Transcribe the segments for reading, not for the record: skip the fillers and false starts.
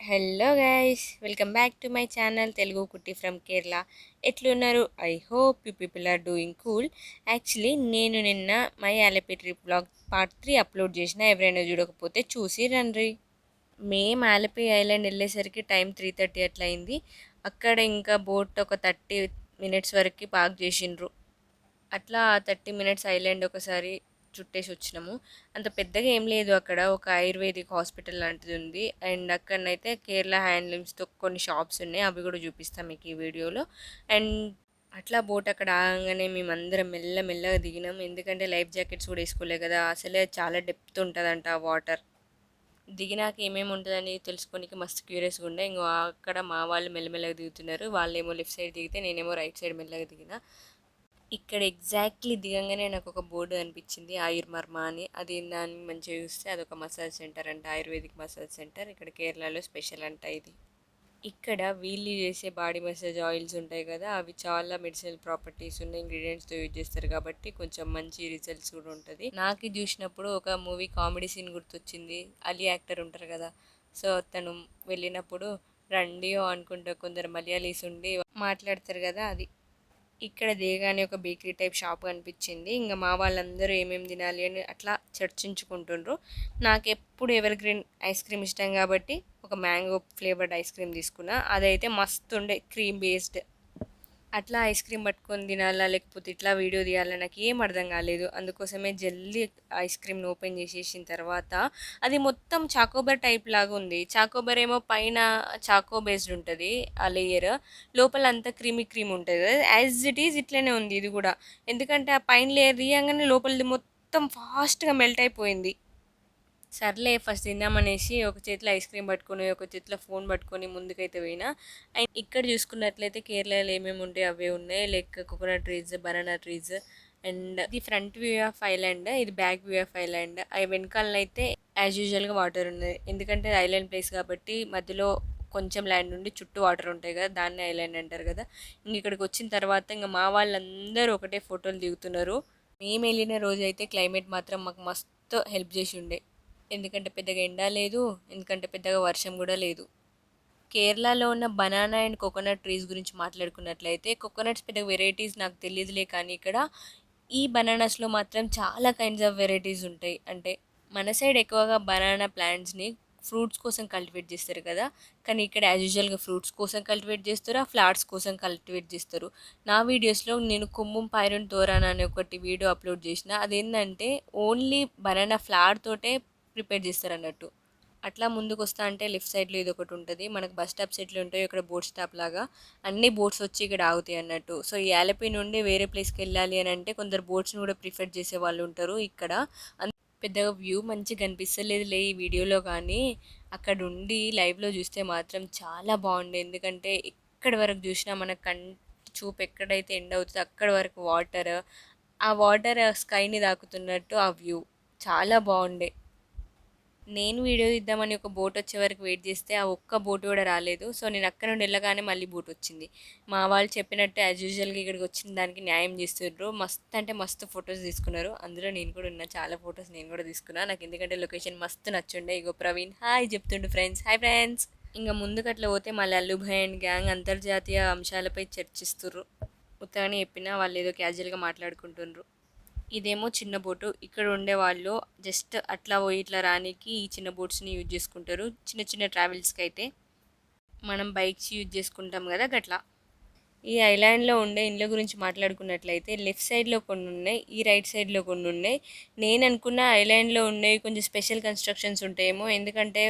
Hello guys, welcome back to my channel Telugu కుట్టి from Kerala. ఎట్లున్నారు? I hope you people are doing cool. Actually నేను నిన్న my Alleppey trip blog part 3 upload చేసిన. ఎవరైనా చూడకపోతే చూసి రండి. మేము ఆలపి ఐలాండ్ వెళ్ళేసరికి టైం 3:30 అట్లా అయింది. అక్కడ ఇంకా బోట్ ఒక 30 మినిట్స్ వరకు పార్క్ చేసిండ్రు. అట్లా 30 మినిట్స్ ఐలాండ్ ఒకసారి చుట్టేసి వచ్చినాము. అంత పెద్దగా ఏం లేదు, అక్కడ ఒక ఆయుర్వేదిక్ హాస్పిటల్ లాంటిది ఉంది. అండ్ అక్కడనైతే కేరళ హ్యాండ్లూమ్స్తో కొన్ని షాప్స్ ఉన్నాయి, అవి కూడా చూపిస్తాం మీకు ఈ వీడియోలో. అండ్ అట్లా బోట్ అక్కడ ఆగంగానే మేమందరం మెల్లగా దిగినాం, ఎందుకంటే లైఫ్ జాకెట్స్ కూడా వేసుకోలే కదా. అసలే చాలా డెప్త్ ఉంటుందంట ఆ వాటర్. దిగినాక ఏమేమి ఉంటుందని తెలుసుకోనికి మస్తు క్యూరియస్గా ఉండే. ఇంకో అక్కడ మా వాళ్ళు మెల్లగా దిగుతున్నారు, వాళ్ళేమో లెఫ్ట్ సైడ్ దిగితే నేనేమో రైట్ సైడ్ మెల్లగా దిగిన. ఇక్కడ ఎగ్జాక్ట్లీ దిగంగానే నాకు ఒక బోర్డు అనిపించింది, ఆయుర్మర్మ అని. అది దాన్ని మంచిగా చూస్తే అదొక మసాజ్ సెంటర్ అంట, ఆయుర్వేదిక్ మసాజ్ సెంటర్. ఇక్కడ కేరళలో స్పెషల్ అంట ఇది. ఇక్కడ వీళ్ళు చేసే బాడీ మసాజ్ ఆయిల్స్ ఉంటాయి కదా, అవి చాలా మెడిసినల్ ప్రాపర్టీస్ ఉన్న ఇంగ్రీడియంట్స్తో యూజ్ చేస్తారు కాబట్టి కొంచెం మంచి రిజల్ట్స్ కూడా ఉంటుంది. నాకు ఇది చూసినప్పుడు ఒక మూవీ కామెడీ సీన్ గుర్తొచ్చింది. అలీ యాక్టర్ ఉంటారు కదా, సో తను వెళ్ళినప్పుడు రండియో అనుకుంటా కొందరు మలయాళీస్ ఉండి మాట్లాడతారు కదా, అది. ఇక్కడ దిగగానే ఒక బేకరీ టైప్ షాప్ కనిపించింది. ఇంకా మా వాళ్ళందరూ ఏమేమి తినాలి అని అట్లా చర్చించుకుంటుండ్రు. నాకు ఎప్పుడు ఎవర్ గ్రీన్ ఐస్ క్రీమ్ ఇష్టం కాబట్టి ఒక మ్యాంగో ఫ్లేవర్డ్ ఐస్ క్రీమ్ తీసుకున్నా. అదైతే మస్తు ఉండే, క్రీమ్ బేస్డ్. అట్లా ఐస్ క్రీమ్ పట్టుకొని తినాలా లేకపోతే ఇట్లా వీడియో తీయాలా నాకు ఏం అర్థం కాలేదు. అందుకోసమే జల్దీ ఐస్ క్రీమ్ని ఓపెన్ చేసేసిన తర్వాత అది మొత్తం చాకోబార్ టైప్ లాగా ఉంది. చాకోబార్ ఏమో పైన చాకో బేస్డ్ ఉంటుంది ఆ లేయర్, లోపల అంతా క్రీమ్ ఉంటుంది కదా. యాజ్ ఇట్ ఈజ్ ఇట్లనే ఉంది ఇది కూడా, ఎందుకంటే ఆ పైన లేయర్ తీయంగానే లోపలిది మొత్తం ఫాస్ట్గా మెల్ట్ అయిపోయింది. సర్లే ఫస్ట్ తిందామనేసి ఒక చేతిలో ఐస్ క్రీమ్ పట్టుకొని ఒక చేతిలో ఫోన్ పట్టుకొని ముందుకైతే పోయినా. అండ్ ఇక్కడ చూసుకున్నట్లయితే కేరళలో ఏమేమి ఉంటాయి అవే ఉన్నాయి, like coconut trees, banana trees. And ఇది ఫ్రంట్ వ్యూ ఆఫ్ ఐలాండ్, ఇది బ్యాక్ వ్యూ ఆఫ్ ఐలాండ్. అవి వెనకాలనైతే యాజ్ యూజువల్గా వాటర్ ఉన్నాయి, ఎందుకంటే ఐలాండ్ ప్లేస్ కాబట్టి మధ్యలో కొంచెం ల్యాండ్ ఉండి చుట్టూ వాటర్ ఉంటాయి కదా, దాన్ని ఐలాండ్ అంటారు కదా. ఇంక ఇక్కడికి వచ్చిన తర్వాత ఇంకా మా వాళ్ళందరూ ఒకటే ఫోటోలు దిగుతున్నారు. మేము వెళ్ళిన రోజు అయితే క్లైమేట్ మాత్రం మాకు మస్తు హెల్ప్ చేసి ఉండే, ఎందుకంటే పెద్దగా ఎండ లేదు, ఎందుకంటే పెద్దగా వర్షం కూడా లేదు. కేరళలో ఉన్న బనానా అండ్ కోకోనట్ ట్రీస్ గురించి మాట్లాడుకున్నట్లయితే, కోకోనట్స్ పెద్ద వెరైటీస్ నాకు తెలియదులే, కానీ ఇక్కడ ఈ బనానాస్లో మాత్రం చాలా కైండ్స్ ఆఫ్ వెరైటీస్ ఉంటాయి. అంటే మన సైడ్ ఎక్కువగా బనానా ప్లాంట్స్ని ఫ్రూట్స్ కోసం కల్టివేట్ చేస్తారు కదా, కానీ ఇక్కడ యాజ్ యూజువల్గా ఫ్రూట్స్ కోసం కల్టివేట్ చేస్తారు, ఆ ఫ్లవర్స్ కోసం కల్టివేట్ చేస్తారు. నా వీడియోస్లో నేను కుమ్ముం పైరున్ తోరాన్ అనే ఒకటి వీడియో అప్లోడ్ చేసిన. అదేంటంటే ఓన్లీ బనానా ఫ్లవర్ తోటే ప్రిపేర్ చేస్తారు అన్నట్టు. అట్లా ముందుకు వస్తా అంటే లెఫ్ట్ సైడ్లో ఇది ఒకటి ఉంటుంది, మనకు బస్ స్టాప్స్ ఎట్లా ఉంటాయో ఇక్కడ బోట్ స్టాప్ లాగా అన్ని బోట్స్ వచ్చి ఇక్కడ ఆగుతాయి అన్నట్టు. సో ఈ ఆలపి నుండి వేరే ప్లేస్కి వెళ్ళాలి అని అంటే కొందరు బోట్స్ని కూడా ప్రిఫర్ చేసే వాళ్ళు ఉంటారు ఇక్కడ. పెద్దగా వ్యూ మంచిగా కనిపిస్తలేదులే ఈ వీడియోలో, కానీ అక్కడ ఉండి లైవ్లో చూస్తే మాత్రం చాలా బాగుండే. ఎందుకంటే ఎక్కడి వరకు చూసినా మన చూపు ఎక్కడైతే ఎండ్ అవుతుందో అక్కడ వరకు వాటర్, ఆ వాటర్ స్కైని తాకుతున్నట్టు ఆ వ్యూ చాలా బాగుండే. నేను వీడియో తీద్దామని ఒక బోట్ వచ్చే వరకు వెయిట్ చేస్తే ఆ ఒక్క బోట్ కూడా రాలేదు. సో నేను అక్కడ నుండి వెళ్ళగానే మళ్ళీ బోట్ వచ్చింది. మా వాళ్ళు చెప్పినట్టు యాజ్ యూజువల్గా ఇక్కడికి వచ్చిన దానికి న్యాయం చేస్తున్నారు. మస్తు అంటే మస్తు ఫొటోస్ తీసుకున్నారు, అందులో నేను కూడా ఉన్నా. చాలా ఫొటోస్ నేను కూడా తీసుకున్నాను, నాకు ఎందుకంటే లొకేషన్ మస్తు నచ్చుండే. ఇగో ప్రవీణ్ హాయ్ చెప్తుండు ఫ్రెండ్స్, హాయ్ ఫ్రెండ్స్. ఇంకా ముందుకు అట్లా పోతే మళ్ళీ అల్లుభాయ్ అండ్ గ్యాంగ్ అంతర్జాతీయ అంశాలపై చర్చిస్తుర్రు. ఉత్తగానే చెప్పినా వాళ్ళు ఏదో క్యాజువల్గా మాట్లాడుకుంటుండ్రు. ఇదేమో చిన్న బోటు, ఇక్కడ ఉండేవాళ్ళు జస్ట్ అట్లా పోయి ఇట్లా రానికి ఈ చిన్న బోట్స్ని యూజ్ చేసుకుంటారు. చిన్న చిన్న ట్రావెల్స్కి అయితే మనం బైక్స్ యూజ్ చేసుకుంటాం కదా గట్లా. ఈ ఐలాండ్లో ఉండే ఇండ్ల గురించి మాట్లాడుకున్నట్లయితే లెఫ్ట్ సైడ్లో కొన్ని ఉన్నాయి, ఈ రైట్ సైడ్లో కొన్ని ఉన్నాయి. నేను అనుకున్న ఐలాండ్లో ఉండేవి కొంచెం స్పెషల్ కన్స్ట్రక్షన్స్ ఉంటాయేమో, ఎందుకంటే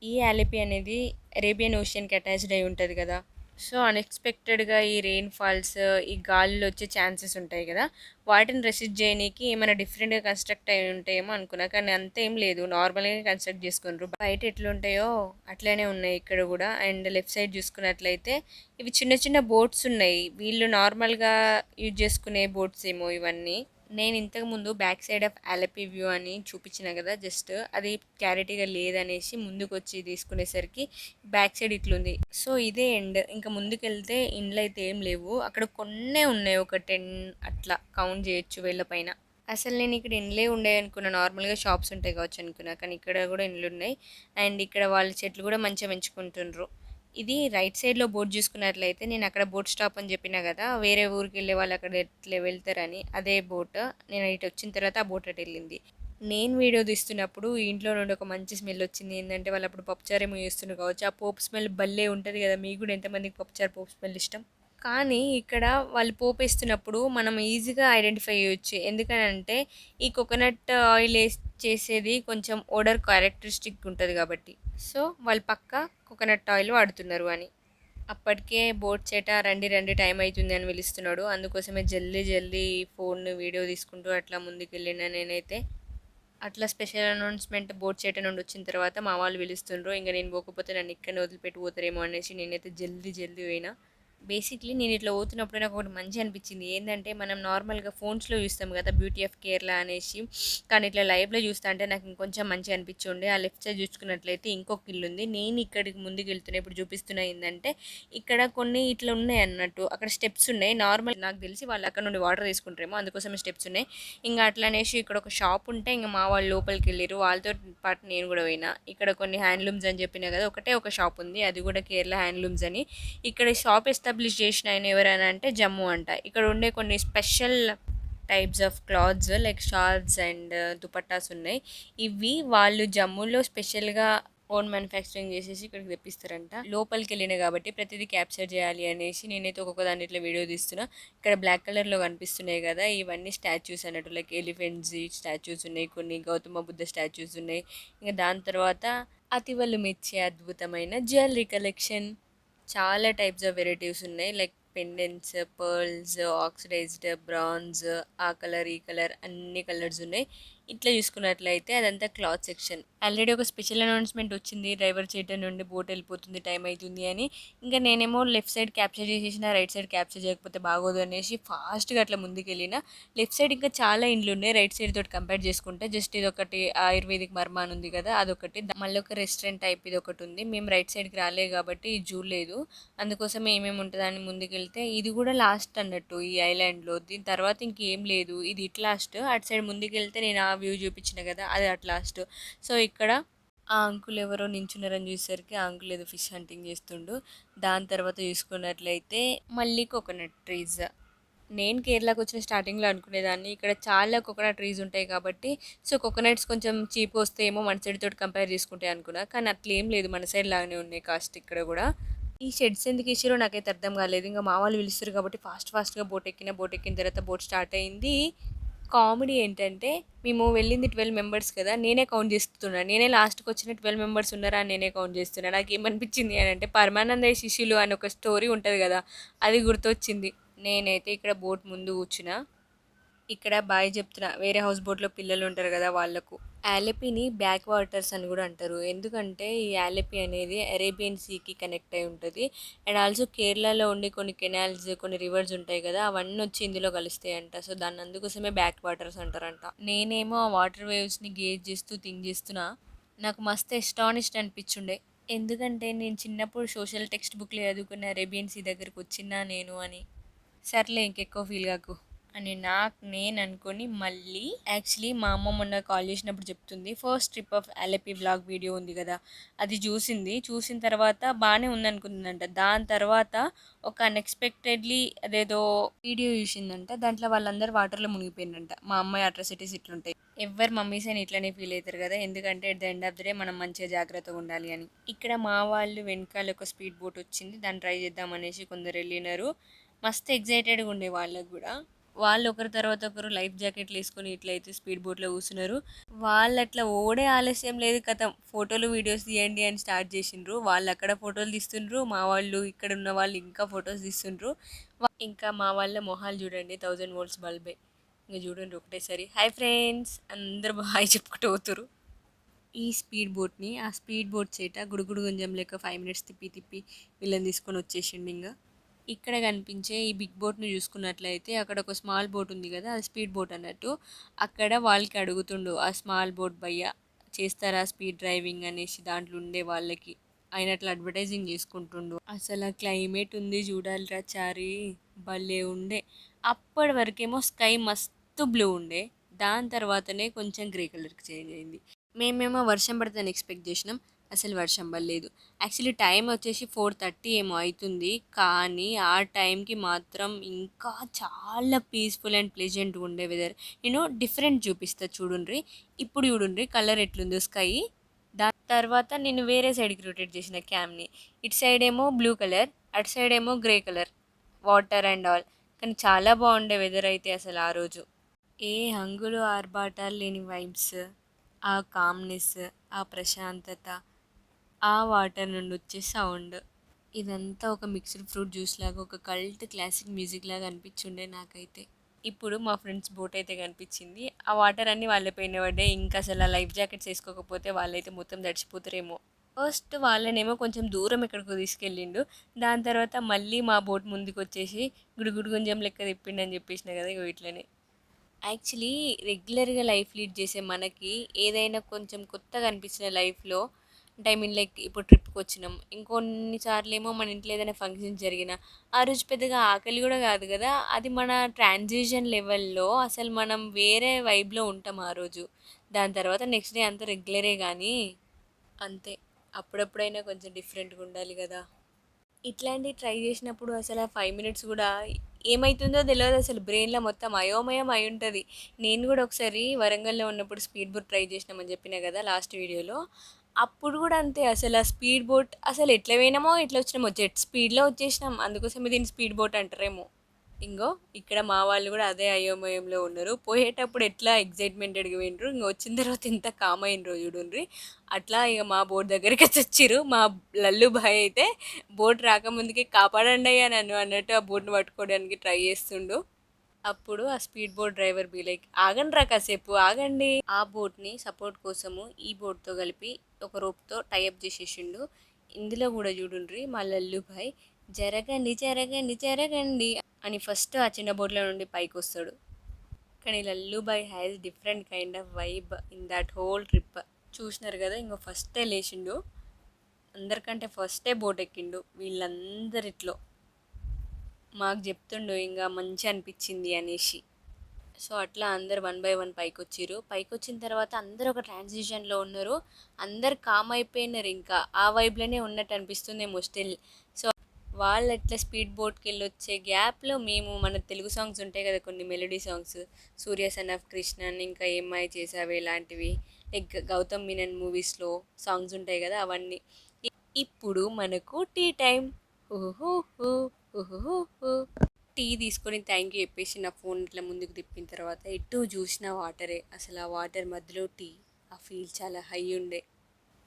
ఈ ఆలిపి అనేది అరేబియన్ ఓషియన్కి అటాచ్డ్ అయి ఉంటుంది కదా. సో అన్ఎక్స్పెక్టెడ్గా ఈ రెయిన్ ఫాల్స్, ఈ గాలులు వచ్చే ఛాన్సెస్ ఉంటాయి కదా, వాటిని రెసిస్ట్ చేయడానికి ఏమైనా డిఫరెంట్గా కన్స్ట్రక్ట్ అయి ఉంటాయేమో అనుకున్నా, కానీ అంతేం లేదు, నార్మల్గా కన్స్ట్రక్ట్ చేసుకున్నారు. బయట ఎట్లుంటాయో అట్లనే ఉన్నాయి ఇక్కడ కూడా. అండ్ లెఫ్ట్ సైడ్ చూసుకున్నట్లయితే ఇవి చిన్న చిన్న బోట్స్ ఉన్నాయి, వీళ్ళు నార్మల్గా యూజ్ చేసుకునే బోట్స్ ఏమో ఇవన్నీ. నేను ఇంతకుముందు బ్యాక్ సైడ్ ఆఫ్ ఆలపి వ్యూ అని చూపించిన కదా, జస్ట్ అది క్లారిటీగా లేదనేసి ముందుకు వచ్చి తీసుకునేసరికి బ్యాక్ సైడ్ ఇట్లుంది. సో ఇదే ఎండ్, ఇంకా ముందుకు వెళ్తే ఇండ్లు అయితే ఏం లేవు, అక్కడ కొన్నే ఉన్నాయి, ఒక 10 అట్లా కౌంట్ చేయొచ్చు వేళ్ళ పైన. అసలు నేను ఇక్కడ ఇండ్లే ఉండేవి అనుకున్నా. నార్మల్‌గా షాప్స్ ఉంటాయి కావచ్చు అనుకున్నా. కానీ ఇక్కడ గూడా ఇండ్లున్నాయి. అండ్ ఇక్కడ వాళ్ళు చెట్లు గూడా మంచిగా పెంచుకుంటుండ్రు. ఇది రైట్ సైడ్‌లో బోర్డ్ చూసుకున్నట్లయితే నేను అక్కడ బోట్ స్టాప్ అని చెప్పినా గదా! వేరే ఊరికెళ్ళే వాళ్ళు అక్కడ ఎట్లా వెళ్తారని. అదే బోట్. నేను ఇటు వచ్చిన తర్వాత ఆ బోట్ అటెళ్ళింది. నేను వీడియో తీస్తున్నప్పుడు ఇంట్లో నుండి ఒక మంచి స్మెల్ వచ్చింది. ఏందంటే వాళ్ళు అప్పుడు పప్పుచారు ఏమో చేస్తుండ్రు కావచ్చు. ఆ పోపు స్మెల్ భలే ఉంటది గదా! మీకు గూడా ఎంతమందికి పప్పుచారు పోపు స్మెల్ ఇష్టం? కానీ ఇక్కడ వాళ్ళు పోపేస్తున్నప్పుడు మనం ఈజీగా ఐడెంటిఫై చేయొచ్చు. ఎందుకనంటే ఈ కోకోనట్ ఆయిల్ చేసేది కొంచెం ఓడర్ క్యారెక్టరిస్టిక్ ఉంటది కాబట్టి. సో, వాళ్ళు పక్కా కోకోనట్ ఆయిల్ వాడుతున్నారు అని. అప్పటికే బోట్ చేట రండి రండి టైం అయితుంది అని పిలుస్తున్నాడు. అందుకోసమే జల్దీ జల్దీ ఫోన్ వీడియో తీసుకుంటూ అట్లా ముందుకెళ్ళిన నేనైతే. అట్లా స్పెషల్ అనౌన్స్‌మెంట్ బోట్ చేట నుండి వచ్చిన తర్వాత మా వాళ్ళు పిలుస్తుండ్రు. ఇంక నేను పోకపోతే నన్ను ఇక్కడనే వదిలిపెట్టి పోతారేమో అనేసి నేనైతే జల్దీ జల్దీ పోయినా. బేసిక్‌లీ నేనిట్లా పోతున్నప్పుడు నాకొకటి మంచిగనిపిచ్చింది. ఏందంటే, మనం నార్మల్‌గా ఫోన్స్‌లో చూస్తాం గదా! 'బ్యూటీ ఆఫ్ కేరళ' అనేసి. కానీ ఇట్లా లైవ్‌లో చూస్తాంటే నాకు ఇంకొంచెం మంచిగనిపిచ్చుండే. ఆ లెఫ్ట్ సైడ్ చూసుకున్నట్లయితే ఇంకొక ఇల్లుంది. నేను ఇక్కడికి ముందుకెళ్తున్నా. ఇప్పుడు చూపిస్తున్నా ఏందంటే, ఇక్కడ కొన్ని ఇట్లా ఉన్నాయన్నట్టు. అక్కడ స్టెప్స్ ఉన్నాయి. నార్మల్ నాకు తెలిసి వాళ్ళు అక్కడ నుండి వాటర్ తీసుకుంటారేమో అందుకోసమే స్టెప్స్ ఉన్నాయి. ఇంగ అట్లా అనేసి ఇక్కడ ఒక షాప్ ఉంటే ఇంగ మా వాళ్ళు లోపలికెళ్ళిర్రు. వాళ్ళతో పాటు నేను గూడా పోయినా. ఇక్కడ కొన్ని హ్యాండ్లూమ్స్ అని చెప్పినా గదా! ఒకటే ఒక షాప్ ఉంది. అది గూడా కేరళ హ్యాండ్లూమ్స్ అని. ఇక్కడ షాప్ ఎస్టాబ్లిష్ చేసిన ఆయన ఎవరైనా అంటే జమ్ము అంట. ఇక్కడ ఉండే కొన్ని special types of clothes like shawls and dupattas ఉన్నాయి. ఇవి వాళ్ళు జమ్మూలో స్పెషల్‌గా ఓన్ మ్యానుఫ్యాక్చరింగ్ చేసేసి ఇక్కడికి తెప్పిస్తారంట. లోపలికెళ్ళినా కాబట్టి ప్రతిదీ క్యాప్చర్ చేయాలి అనేసి నేనైతే ఒక్కొక్క దాన్ని ఇట్లా వీడియో తీస్తున్నా. ఇక్కడ బ్లాక్ కలర్‌లో కనిపిస్తున్నాయి గదా! ఇవన్నీ స్టాచ్యూస్ అన్నట్టు. లైక్ ఎలిఫెంట్స్‌ది స్టాచ్యూస్ ఉన్నాయి. కొన్ని గౌతమ బుద్ధ స్టాచ్యూస్ ఉన్నాయి. ఇంక దాని తర్వాత అతివలు మెచ్చే అద్భుతమైన జ్యువెలరీ కలెక్షన్. చాలా టైప్స్ ఆఫ్ వెరైటీస్ ఉన్నాయి. Like pendants, pearls, oxidised, bronze, ఆ కలర్, ఈ కలర్ అన్ని కలర్స్ ఉన్నాయి. ఇట్లా చూసుకున్నట్లయితే అదంతా క్లాత్ సెక్షన్. ఆల్రెడీ ఒక స్పెషల్ అనౌన్స్‌మెంట్ వచ్చింది. డ్రైవర్ సీట్ నుండి బోట్ వెళ్ళిపోతుంది, టైం అయితుంది అని. ఇంకా నేనేమో లెఫ్ట్ సైడ్ క్యాప్చర్ చేసేసిన, రైట్ సైడ్ క్యాప్చర్ చేయకపోతే బాగోదు అనేసి ఫాస్ట్‌గా అట్లా ముందుకెళ్ళిన. లెఫ్ట్ సైడ్ ఇంకా చాలా ఇండ్లున్నాయి. రైట్ సైడ్ తోటి కంపేర్ చేసుకుంటే జస్ట్ ఇదొకటి ఆయుర్వేదిక్ మర్మా అని ఉంది కదా! అదొకటి. మళ్ళీ ఒక రెస్టారెంట్ టైప్ ఇదొకటి ఉంది. మేము రైట్ సైడ్‌కి రాలేదు కాబట్టి ఇది చూడలేదు. అందుకోసం ఏమేమి ఉంటదని ముందుకెళ్తే ఇది కూడా లాస్ట్ అన్నట్టు ఈ ఐలాండ్‌లో. దీని తర్వాత ఇంకేం లేదు. ఇది ఇట్ లాస్ట్. అటు సైడ్ ముందుకెళ్తే నేను ఆ వ్యూ చూపించిన కదా! అది అట్ లాస్ట్. సో, ఇక్కడ ఆ అంకుల్ ఎవరో నించున్నారని చూసేసరికి ఆ అంకుల్ ఏదో ఫిష్ హంటింగ్ చేస్తుండు. దాని తర్వాత చూసుకున్నట్లయితే మళ్ళీ కోకోనట్ ట్రీస్. నేను కేరళకొచ్చిన స్టార్టింగ్‌లో అనుకునేదాన్ని ఇక్కడ చాలా కోకోనట్ ట్రీస్ ఉంటాయి కాబట్టి, సో, కోకోనట్స్ కొంచెం చీప్‌గా వస్తాయేమో మన సైడ్ తోటి కంపేర్ చేసుకుంటే అనుకున్నా. కానీ అట్లేం లేదు. మన సైడ్ లాగానే ఉన్నాయి కాస్ట్ ఇక్కడ గూడా. ఈ షెడ్స్ ఎందుకు ఏసిర్రో నాకైతే అర్థం కాలేదు. ఇంక మా వాళ్ళు పిలుస్తుర్రు కాబట్టి ఫాస్ట్‌గా బోట్ ఎక్కిన. బోట్ ఎక్కిన తర్వాత బోట్ స్టార్ట్ అయింది. కామెడీ ఏంటంటే మేము వెళ్ళింది 12 మెంబర్స్ కదా! నేనే కౌంట్ చేస్తున్నా. నేనే లాస్ట్‌కొచ్చిన 12 మెంబర్స్ ఉన్నారా అని నేనే కౌంట్ చేస్తున్నా. నాకేమనిపించింది అనంటే 'పరమానందయ్య శిష్యులు' అని ఒక స్టోరీ ఉంటది కదా! అది గుర్తొచ్చింది. నేనైతే ఇక్కడ బోట్ ముందు కూర్చున్నా. ఇక్కడ బాయ్ చెప్తున్నా. వేరే హౌస్ బోట్‌లో పిల్లలుంటారు గదా! వాళ్ళకు. ఆలెపీని బ్యాక్ వాటర్స్ అని గూడా అంటారు. ఎందుకంటే ఈ ఆలెపీ అనేది అరేబియన్ సీకి కనెక్ట్ అయి ఉంటది. అండ్ ఆల్సో కేరళలో ఉండే కొన్ని కెనాల్స్, కొన్ని రివర్స్ ఉంటాయి గదా! అవన్నొచ్చి ఇందులో కలుస్తాయంట. సో, దాన్ని అందుకోసమే బ్యాక్ వాటర్స్ అంటారంట. నేనేమో ఆ వాటర్ వేవ్స్‌ని గేజ్ చేస్తూ థింక్ చేస్తున్నా. నాకు మస్తు ఎస్టానిష్డ్ అనిపిచ్చుండే. ఎందుకంటే నేను చిన్నప్పుడు సోషల్ టెక్స్ట్ బుక్‌లో చదువుకున్న అరేబియన్ సీ దగ్గరకొచ్చినా నేను అని. సర్లే ఇంకెక్కువ ఫీల్ గాకు అని నాకు నేను అనుకొని మళ్ళీ యాక్చువల్లీ మా అమ్మ మొన్న కాల్ చేసినప్పుడు చెప్తుంది. First trip of Alleppey vlog video ఉంది కదా! అది చూసింది. చూసిన తర్వాత బానే ఉందనుకుందంట. దాని తర్వాత ఒక అన్‌ఎక్స్‌పెక్టెడ్‌లీ అదేదో వీడియో చూసిందంట. దాంట్లో వాళ్ళందరూ వాటర్‌లో మునిగిపోయిండ్రంట. మా అమ్మాయి అట్రాసిటీస్ ఇట్లుంటాయి. ఎవ్వరు మమ్మీస్ అయినా ఇట్లనే ఫీల్ అయితారు కదా! ఎందుకంటే at the end of the day మనం మంచిగా జాగ్రత్తగా ఉండాలి అని. ఇక్కడ మా వాళ్ళు వెనకాల ఒక స్పీడ్ బోట్ వచ్చింది. దాన్ని ట్రై చేద్దాం అనేసి కొందరు ఎళ్ళినారు. మస్తు ఎక్సైటెడ్‌గా ఉండే వాళ్ళకి గూడా. వాళ్ళు ఒకరి తర్వాత ఒకరు లైఫ్ జాకెట్లు వేసుకొని ఇట్లయితే స్పీడ్ బోట్‌లో కూసున్నారు. వాళ్ళట్లా ఓడే ఆలస్యం లేదు ఖతం. ఫోటోలు, వీడియోస్ తీయండి అని స్టార్ట్ చేసిండ్రు. వాళ్ళక్కడ ఫోటోలు తీస్తుండ్రు. మా వాళ్ళు ఇక్కడున్న వాళ్ళు ఇంకా ఫోటోస్ తీస్తుండ్రు. ఇంకా మా వాళ్ళ మొహాలు చూడండి 1000 వోల్ట్స్ బల్బే. ఇంక చూడండి ఒకటేసారి హాయ్ ఫ్రెండ్స్ అందరూ హాయ్ చెప్పుకుంటూ పోతుర్రు. ఈ స్పీడ్ బోట్‌ని ఆ స్పీడ్ బోట్ చేట గుడుగుడు గుంజం లెక్క 5 మినిట్స్ తిప్పి తిప్పి వీళ్ళని తీసుకొని వచ్చేసిండింగ. ఇక్కడ కనిపించే ఈ బిగ్ బోట్‌ని చూసుకున్నట్లయితే అక్కడ ఒక స్మాల్ బోట్ ఉంది కదా! అది స్పీడ్ బోట్ అన్నట్టు. అక్కడ వాళ్ళకి అడుగుతుండు ఆ స్మాల్ బోట్ భయ్యా చేస్తారా స్పీడ్ డ్రైవింగ్ అనేసి దాంట్లో ఉండే వాళ్ళకి. ఆయన అట్లా అడ్వర్టైజింగ్ చేసుకుంటుండు. అసలు ఆ క్లైమేట్ ఉంది చూడాలిరా చారీ భలే ఉండే. అప్పటి వరకేమో స్కై మస్తు బ్లూ ఉండే. దాని తర్వాతనే కొంచెం గ్రే కలర్‌కి చేంజ్ అయింది. మేమేమో వర్షం పడతదని ఎక్స్‌పెక్ట్ జేసినాం. అసలు వర్షం పడలేదు. యాక్చువల్లీ టైం వచ్చేసి 4:30 ఏమో అయితుంది. కానీ ఆ టైంకి మాత్రం ఇంకా చాలా పీస్‌ఫుల్ అండ్ ప్లెజెంట్‌గా ఉండే వెదర్. నేను డిఫరెంట్ చూపిస్తా చూడుండ్రి. ఇప్పుడు చూడుండ్రి కలర్ ఎట్లుందో స్కై. దాని తర్వాత నేను వేరే సైడ్‌కి రొటేట్ చేసిన క్యామ్‌ని. ఇటు సైడ్ ఏమో బ్లూ కలర్, అటు సైడ్ ఏమో grey colour. Water and all. కానీ చాలా బాగుండే వెదర్ అయితే అసలు ఆ రోజు. ఏ హంగులు ఆర్భాటాలు లేని వైబ్స్, ఆ కామ్నెస్, ఆ ప్రశాంతత, ఆ వాటర్ నుండి వచ్చే సౌండ్, ఇదంతా ఒక మిక్స్డ్ ఫ్రూట్ జ్యూస్ లాగా ఒక కల్ట్ క్లాసిక్ మ్యూజిక్ లాగా అనిపించుండే నాకైతే. ఇప్పుడు మా ఫ్రెండ్స్ బోట్ అయితే కనిపించింది. ఆ వాటర్ అన్నీ వాళ్ళ పైన పడ్డాయి. ఇంకా అసలు ఆ లైఫ్ జాకెట్స్ వేసుకోకపోతే వాళ్ళైతే మొత్తం తడిచిపోతారేమో. ఫస్ట్ వాళ్ళనేమో కొంచెం దూరం ఎక్కడికో తీసుకెళ్ళిండు. దాని తర్వాత మళ్ళీ మా బోట్ ముందుకొచ్చేసి గుడుగుడు గుంజం లెక్క తిప్పిండని చెప్పేసిన కదా! ఇగో ఇట్లనే. యాక్చువల్లీ రెగ్యులర్‌గా లైఫ్ లీడ్ చేసే మనకి ఏదైనా కొంచెం కొత్తగా అనిపించిన లైఫ్‌లో అంటే ఐ మీన్ లైక్ ఇప్పుడు ట్రిప్‌కొచ్చినాం. ఇంకొన్ని సార్లేమో మన ఇంట్లో ఏదైనా ఫంక్షన్ జరిగినా, ఆ రోజు పెద్దగా ఆకలి గూడా గాదు గదా! అది మన ట్రాన్సిషన్ లెవెల్‌లో అసలు మనం వేరే వైబ్‌లో ఉంటాం ఆ రోజు. దాని తర్వాత నెక్స్ట్ డే అంతా రెగ్యులరే గానీ అంతే. అప్పుడప్పుడైనా కొంచెం డిఫరెంట్‌గా ఉండాలి గదా! ఇట్లాంటివి ట్రై చేసినప్పుడు అసలు ఆ 5 మినిట్స్ గూడా ఏమైతుందో తెలవదసలు. బ్రెయిన్‌లో మొత్తం అయోమయం అయ్యుంటది. నేను గూడా ఒకసారి వరంగల్‌లో ఉన్నప్పుడు స్పీడ్ బోట్ ట్రై చేసినామని చెప్పినా గదా! లాస్ట్ వీడియోలో. అప్పుడు గూడా అంతే అసలు ఆ స్పీడ్ బోట్ అసలు ఎట్లా పోయినామో, ఎట్లా వచ్చినామో జెట్ స్పీడ్‌లో వచ్చేసినాం. అందుకోసమే దీన్ని స్పీడ్ బోట్ అంటారేమో. ఇంగో ఇక్కడ మా వాళ్ళు గూడా అదే అయోమయంలో ఉన్నారు. పోయేటప్పుడు ఎట్లా ఎక్సైట్‌మెంటెడ్‌గా పోయిండ్రు. ఇంగ వచ్చిన తర్వాత ఎంత కామ్ అయిండ్రో చూడుండ్రి. అట్లా ఇగ మా బోట్ దగ్గరికైతే వచ్చిర్రు. మా లల్లు భాయ్ అయితే బోట్ రాకముందుకే కాపాడండయ్యా నన్ను అన్నట్టు ఆ బోట్‌ని పట్టుకోవడానికి ట్రై చేస్తుండు. అప్పుడు ఆ speed boat driver be like ఆగండ్రా కాసేపు ఆగండి. ఆ బోట్‌ని సపోర్ట్ కోసము ఈ బోట్‌తో కలిపి ఒక రోప్‌తో టై అప్ చేసేసిండు. ఇందులో కూడా చూడుండ్రి మా లల్లు భాయ్ జరగండి, జరగండి, జరగండి అని ఫస్ట్ ఆ చిన్న బోట్‌లో నుండి పైకొస్తాడు. కానీ Lallu Bhai has different kind of vibe in that whole trip. చూసినారు కదా ఇంకో ఫస్టే లేచిండు. అందరికంటే ఫస్టే బోట్ ఎక్కిండు వీళ్ళందరిట్లో. మాకు చెప్తుండు ఇంకా మంచి అనిపించింది అనేసి. సో అట్లా అందరు వన్ బై వన్ పైకొచ్చిర్రు. పైకొచ్చిన తర్వాత అందరూ ఒక ట్రాన్సిషన్‌లో ఉన్నారు. అందరు కామ్ అయిపోయినారు ఇంకా. ఆ వైబ్‌లోనే ఉన్నట్టు అనిపిస్తుందేమో స్టిల్. సో వాళ్ళట్లా స్పీడ్ బోట్‌కెళ్ళొచ్చే గ్యాప్‌లో మేము మన తెలుగు సాంగ్స్ ఉంటాయి కదా! కొన్ని melody songs 'Surya son of Krishnan' ఇంకా 'ఏమ్మాయ చేసావే' ఇలాంటివి లైక్ 'గౌతమ్ మీనన్' మూవీస్‌లో సాంగ్స్ ఉంటాయి కదా! అవన్నీ. ఇప్పుడు మనకు టీ టైమ్. హుహుహుహు, హుహుహుహు. టీ తీసుకొని థ్యాంక్ యూ చెప్పేసి నా ఫోన్ ఇట్లా ముందుకు తిప్పిన తర్వాత ఎటు చూసినా వాటరే. అసలు ఆ వాటర్ మధ్యలో టీ. ఆ ఫీల్ చాలా హై ఉండే.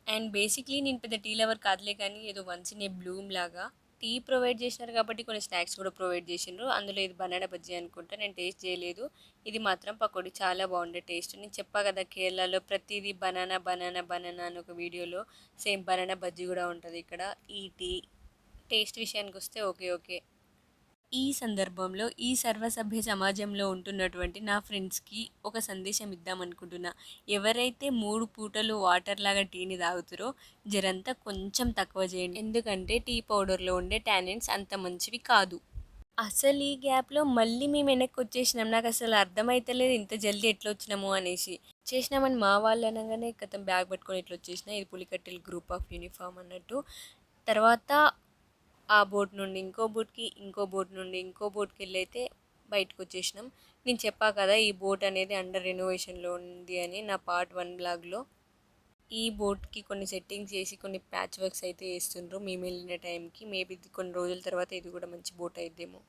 అండ్ బేసిక్‌లీ నేను పెద్ద టీ లవర్ కాదులే కానీ ఏదో వన్స్ ఇన్ ఏ బ్లూమ్ లాగా టీ ప్రొవైడ్ చేసినారు కాబట్టి కొన్ని స్నాక్స్ కూడా ప్రొవైడ్ చేసిండ్రు. అందులో ఇది బనానా బజ్జీ అనుకుంటా. నేను టేస్ట్ చేయలేదు. ఇది మాత్రం పకోడీ చాలా బాగుండే టేస్ట్. నేను చెప్పా కదా కేరళలో ప్రతిదీ బనానా, బనానా, బనానా అని ఒక వీడియోలో సేమ్ బనానా బజ్జీ కూడా ఉంటది ఇక్కడ. ఈ టీ టేస్ట్ విషయానికొస్తే ఓకే. ఓకే. ఈ సందర్భంలో ఈ సర్వసభ్య సమాజంలో ఉంటున్నటువంటి నా ఫ్రెండ్స్‌కి ఒక సందేశం ఇద్దామనుకుంటున్నా. ఎవరైతే 3 పూటలు వాటర్‌లాగా టీని తాగుతారో జరంతా కొంచెం తక్కువ చేయండి. ఎందుకంటే టీ పౌడర్‌లో ఉండే టానిన్స్ అంత మంచివి కాదు. అసలు ఈ గ్యాప్‌లో మళ్ళీ మేము వెనక్కొచ్చేసినాం. నాకసలు అర్థమైతలేదు ఇంత జల్దీ ఎట్లొచ్చినామో అనేసి. చేసినామని మా వాళ్ళు అనంగానే ఖతం బ్యాగ్ పట్టుకొని ఇట్లొచ్చేసినా. ఇది పులికట్టెల గ్రూప్ ఆఫ్ యూనిఫార్మ్ అన్నట్టు. తర్వాత ఆ బోట్ నుండి ఇంకో బోట్‌కి, ఇంకో బోట్ నుండి ఇంకో బోట్‌కెళ్ళైతే బయటకొచ్చేసినాం. నేను చెప్పా కదా! ఈ బోట్ అనేది అండర్ రెనోవేషన్‌లో ఉంది అని నా పార్ట్ 1 బ్లాగ్‌లో. ఈ బోట్‌కి కొన్ని సెట్టింగ్స్ చేసి కొన్ని ప్యాచ్ వర్క్స్ అయితే ఏస్తుండ్రు మేమెళ్ళిన టైంకి. మేబీ ఇది కొన్ని రోజుల తర్వాత ఇది కూడా మంచి బోట్ అయిద్దేమో.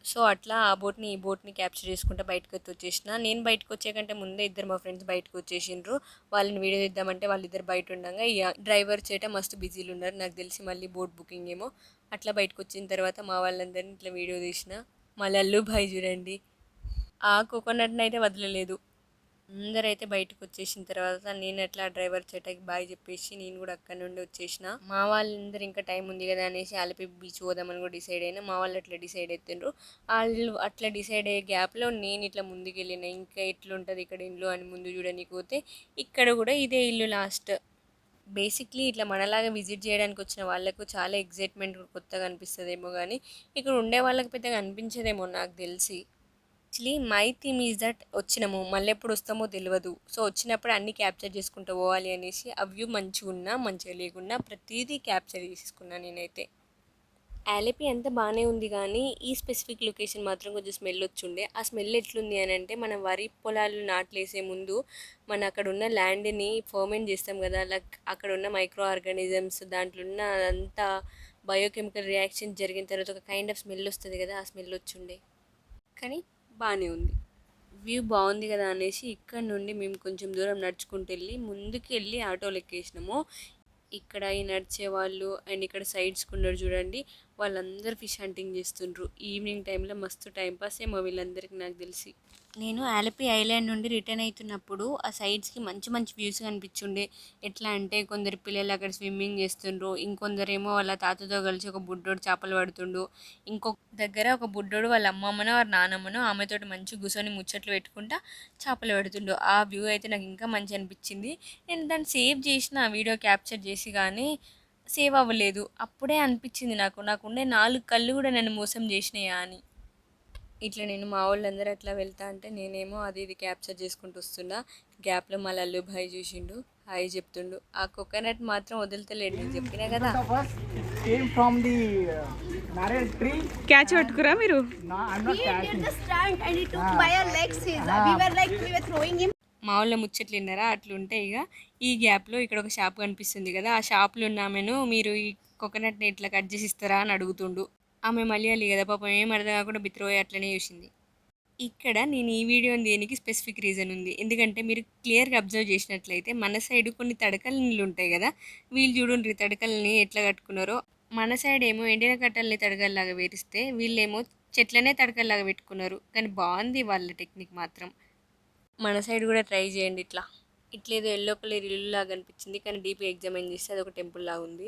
సో, అట్లా ఆ బోట్‌ని, ఈ బోట్‌ని క్యాప్చర్ చేసుకుంటా బయటకైతే వచ్చేసిన. నేను బయటకొచ్చే కంటే ముందే ఇద్దరు మా ఫ్రెండ్స్ బయటకొచ్చేసిండ్రు. వాళ్ళని వీడియో తీద్దామంటే వాళ్ళిద్దరు బయటుండంగా ఇగ డ్రైవర్ చేట మస్తు బిజీలో ఉన్నారు. నాకు తెలిసి మళ్ళీ బోట్ బుకింగ్ ఏమో. అట్లా బయటకొచ్చిన తర్వాత మా వాళ్ళందరిని ఇట్లా వీడియో తీసిన. మా లల్లు భాయ్ చూడండి. ఆ కోకోనట్‌నయితే వదలలేదు. అందరైతే బయటకొచ్చేసిన తర్వాత నేను అట్లా డ్రైవర్ చేటకి బాయ్ చెప్పేసి నేను కూడా అక్కడి నుండి వచ్చేసిన. మా వాళ్ళందరూ ఇంకా టైం ఉంది కదా అనేసి ఆలపి బీచ్ పోదామని కూడా డిసైడ్ అయినా. మా వాళ్ళు అట్లా డిసైడ్ అయితుండ్రు. ఆళ్ళు అట్లా డిసైడ్ అయ్యే గ్యాప్‌లో నేను ఇట్లా ముందుకెళ్ళిన. ఇంకా ఎట్లుంటది ఇక్కడ ఇల్లు అని ముందు చూడనీకి పోతే ఇక్కడ కూడా ఇదే ఇల్లు లాస్ట్. బేసిక్‌లీ ఇట్లా మనలాగా విజిట్ చేయడానికి వచ్చిన వాళ్ళకు చాలా ఎక్సైట్‌మెంట్ కొత్తగా అనిపిస్తదేమో గానీ, ఇక్కడ ఉండే వాళ్ళకి పెద్దగా అనిపించదేమో నాకు తెలిసి. Actually my theme is that వచ్చినాము మళ్ళీ ఎప్పుడు వస్తామో తెలియదు. సో వచ్చినప్పుడు అన్నీ క్యాప్చర్ చేసుకుంటూ పోవాలి అనేసి ఆ వ్యూ మంచిగా ఉన్నా మంచిగా లేకున్నా ప్రతిదీ క్యాప్చర్ చేసుకున్నా నేనైతే. ఆలపి అంతా బాగానే ఉంది కానీ ఈ స్పెసిఫిక్ లొకేషన్ మాత్రం కొంచెం స్మెల్ వచ్చుండే. ఆ స్మెల్ ఎట్లుంది అని అంటే మనం వరి పొలాలు నాట్లేసే ముందు మన అక్కడ ఉన్న ల్యాండ్ని ఫర్మెంట్ చేస్తాం కదా, లైక్ అక్కడ ఉన్న మైక్రో ఆర్గానిజమ్స్ దాంట్లో ఉన్న అంతా బయోకెమికల్ రియాక్షన్ జరిగిన తర్వాత ఒక కైండ్ ఆఫ్ స్మెల్ వస్తుంది కదా, ఆ స్మెల్ వచ్చుండే. కానీ బాగానే ఉంది. వ్యూ బాగుంది కదా అనేసి ఇక్కడ నుండి మేము కొంచెం దూరం నడుచుకుంటూ వెళ్ళి ముందుకు వెళ్ళి ఆటోలు ఎక్కేసినాము. ఇక్కడ ఈ నడిచే వాళ్ళు అండ్ ఇక్కడ సైడ్స్కి ఉన్నారు చూడండి, వాళ్ళందరూ ఫిష్ హంటింగ్ చేస్తుండ్రు. ఈవినింగ్ టైంలో మస్తు టైంపాస్ ఏమో వీళ్ళందరికీ నాకు తెలిసి. నేను ఆలపి ఐలాండ్ నుండి రిటర్న్ అవుతున్నప్పుడు ఆ సైడ్స్కి మంచి మంచి వ్యూస్ కనిపించుండే. ఎట్లా అంటే కొందరు పిల్లలు అక్కడ స్విమ్మింగ్ చేస్తుండ్రు, ఇంకొందరేమో వాళ్ళ తాతతో కలిసి ఒక బుడ్డోడు చేపలు పడుతుండు, ఇంకొక దగ్గర ఒక బుడ్డోడు వాళ్ళ అమ్మమ్మనో వాళ్ళ నానమ్మనో ఆమెతోటి మంచి కూర్చొని ముచ్చట్లు పెట్టుకుంటా చేపలు పడుతుండు. ఆ వ్యూ అయితే నాకు ఇంకా మంచి అనిపించింది. నేను దాన్ని సేవ్ చేసిన ఆ వీడియో క్యాప్చర్ చేసి కానీ సేవ్ అవ్వలేదు. అప్పుడే అనిపించింది నాకుండే 4 కళ్ళు కూడా నన్ను మోసం చేసినాయా అని. ఇట్లా నేను మా వాళ్ళందరూ అట్లా వెళ్తా అంటే నేనేమో అది ఇది క్యాప్చర్ చేసుకుంటూ వస్తున్నా. గ్యాప్లో మా లల్లు భాయ్ చూసిండు, హాయ్ చెప్తుండు. ఆ కోకోనట్ మాత్రం వదులుతలేడు, నేను చెప్పినా కదా. Came from the narrow tree. Catch పట్టుకురా మీరు? No, I'm not He did catching. the stunt and he took by our legs. We were throwing him. మా వాళ్ళ ముచ్చట్లు విన్నారా అట్లుంటే. ఇక ఈ గ్యాప్లో ఇక్కడ ఒక షాప్ కనిపిస్తుంది కదా, ఆ షాప్లో ఉన్న ఆమెను మీరు ఈ కోకోనట్ని ఇట్లా కట్ చేసి ఇస్తారా అని అడుగుతుండు. ఆమె మలయాళీ కదా పాపం, ఏం అర్థం కాకుండా బిత్రోయ్ అట్లనే చూసింది. ఇక్కడ నేను ఈ వీడియోని దేనికి స్పెసిఫిక్ రీజన్ ఉంది. ఎందుకంటే మీరు క్లియర్గా అబ్జర్వ్ చేసినట్లయితే మన సైడ్ కొన్ని తడకల నీళ్ళు ఉంటాయి కదా, వీళ్ళు చూడండి తడకల్ని ఎట్లా కట్టుకున్నారో. మన సైడ్ ఏమో ఎండిన కట్టల్ని తడకల్లాగా వేరిస్తే వీళ్ళేమో చెట్లనే తడకల్లాగా పెట్టుకున్నారు. కానీ బాగుంది వాళ్ళ టెక్నిక్ మాత్రం. మన సైడ్ కూడా ట్రై చేయండి. ఇట్లేదో ఎల్లో కలర్ ఇల్లు లాగా అనిపించింది కానీ డీప్గా ఎగ్జామిన్ చేస్తే అది ఒక టెంపుల్ లాగా ఉంది.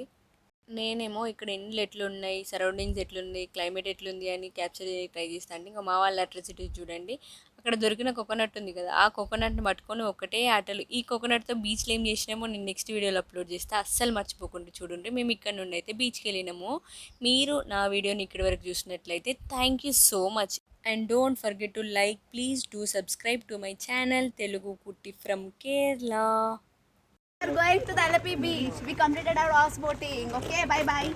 నేనేమో ఇక్కడ ఇండ్లు ఎట్లున్నాయి, సరౌండింగ్స్ ఎట్లుంది, క్లైమేట్ ఎట్లుంది అని క్యాప్చర్ చేయడానికి ట్రై చేస్తాను. ఇంకా మా వాళ్ళ అట్రాసిటీస్ చూడండి. అక్కడ దొరికిన కోకోనట్ ఉంది కదా, ఆ కోకోనట్ని పట్టుకొని ఒకటే ఆటలు. ఈ కోకోనట్తో బీచ్లో ఏం చేసినామో నేను నెక్స్ట్ వీడియోలో అప్లోడ్ చేస్తే అస్సలు మర్చిపోకుండా చూడండి. మేము ఇక్కడ నుండి అయితే బీచ్కి వెళ్ళినాము. మీరు నా వీడియోని ఇక్కడి వరకు చూసినట్లయితే thank you so much. And don't forget to like, please do subscribe to my channel Telugu Kutti from Kerala. We are going to the Alapi beach. We completed our houseboating. Okay, bye bye.